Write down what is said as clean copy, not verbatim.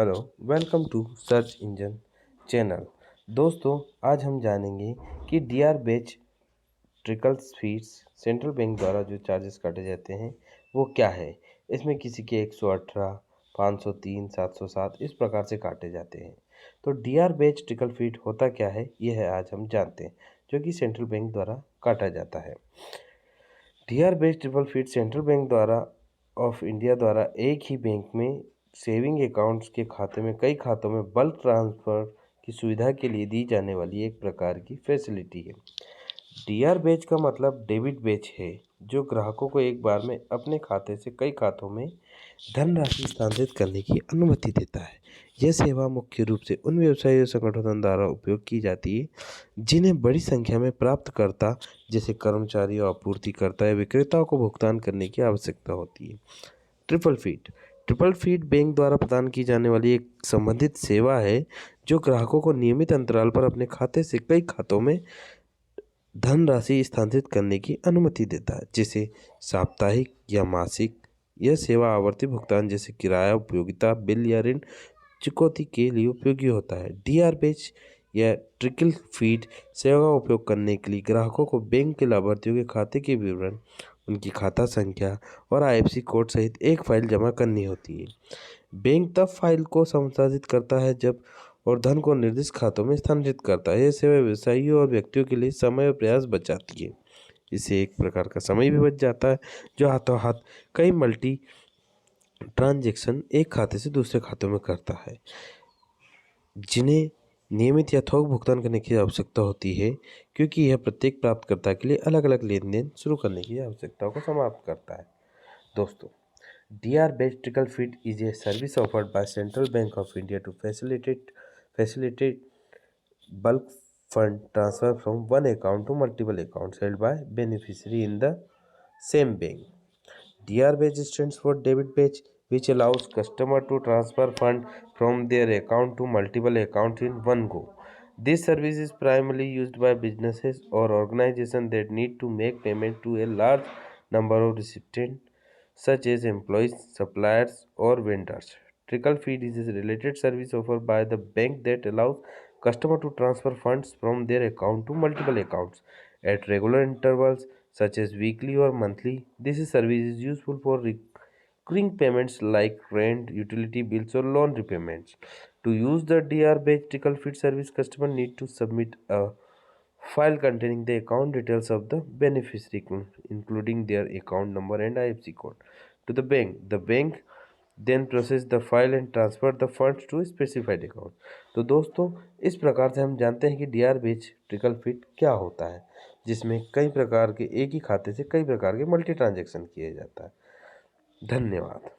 Hello, welcome to search engine channel. दोस्तों, आज हम जानेंगे कि डीआर बेच ट्रिकल फीस सेंट्रल बैंक द्वारा जो चार्जेस काटे जाते हैं वो क्या है। इसमें किसी के 118, 503, 707 इस प्रकार से काटे जाते हैं। तो डीआर बेच ट्रिकल फीड होता क्या है, यह है आज हम जानते हैं, जो कि सेंट्रल बैंक द्वारा काटा जाता है। डीआर बेच ट्रिपल फीड सेंट्रल बैंक द्वारा ऑफ इंडिया द्वारा एक ही बैंक में सेविंग अकाउंट्स के खाते में कई खातों में बल्क ट्रांसफ़र की सुविधा के लिए दी जाने वाली एक प्रकार की फैसिलिटी है। डीआर बेच का मतलब डेबिट बेच है, जो ग्राहकों को एक बार में अपने खाते से कई खातों में धनराशि स्थानांतरित करने की अनुमति देता है। यह सेवा मुख्य रूप से उन व्यवसायी संगठनों द्वारा उपयोग की जाती है जिन्हें बड़ी संख्या में प्राप्तकर्ता जैसे कर्मचारी और आपूर्तिकर्ता या विक्रेताओं को भुगतान करने की आवश्यकता होती है। ट्रिपल फीड बैंक द्वारा प्रदान की जाने वाली एक संबंधित सेवा है जो ग्राहकों को नियमित अंतराल पर अपने खाते से कई खातों में धनराशि स्थानांतरित करने की अनुमति देता है, जैसे साप्ताहिक या मासिक। यह सेवा आवर्ती भुगतान जैसे किराया, उपयोगिता बिल या ऋण चुकौती के लिए उपयोगी होता है। डीआर बेच या ट्रिकल फीड सेवा का उपयोग करने के लिए ग्राहकों को बैंक के लाभार्थियों के खाते के विवरण, उनकी खाता संख्या और आईएफएससी कोड सहित एक फाइल जमा करनी होती है। बैंक तब फाइल को संसाधित करता है जब और धन को निर्दिष्ट खातों में स्थानांतरित करता है। यह सेवा व्यवसायियों और व्यक्तियों के लिए समय और प्रयास बचाती है। इससे एक प्रकार का समय भी बच जाता है, जो हाथों हाथ कई मल्टी ट्रांजैक्शन एक खाते से दूसरे खातों में करता है, जिन्हें नियमित या थोक भुगतान करने की आवश्यकता होती है, क्योंकि यह प्रत्येक प्राप्तकर्ता के लिए अलग अलग लेन देन शुरू करने की आवश्यकताओं को समाप्त करता है। दोस्तों, डीआर बेच trickle feed is a service offered by Central Bank of India to facilitate bulk fund transfer from one account to multiple accounts held by beneficiary in the same bank. DR batch stands for debit batch, which allows customer to transfer fund from their account to multiple accounts in one go. This service is primarily used by businesses or organizations that need to make payment to a large number of recipients, such as employees, suppliers, or vendors. Trickle feed is a related service offered by the bank that allows customer to transfer funds from their account to multiple accounts at regular intervals, such as weekly or monthly. This service is useful for recurring payments like rent, utility bills, or loan repayments. To use the DR-based trickle feed service, customer need to submit a file containing the account details of the beneficiary, including their account number and IFSC code, to the bank. The bank then process the file and transfer the funds to a specified account. तो दोस्तों, इस प्रकार से हम जानते हैं कि D R बेच ट्रिकल फीड क्या होता है, जिसमें कई प्रकार के एक ही खाते से कई प्रकार के मल्टी ट्रांजेक्शन किए जाता है। धन्यवाद।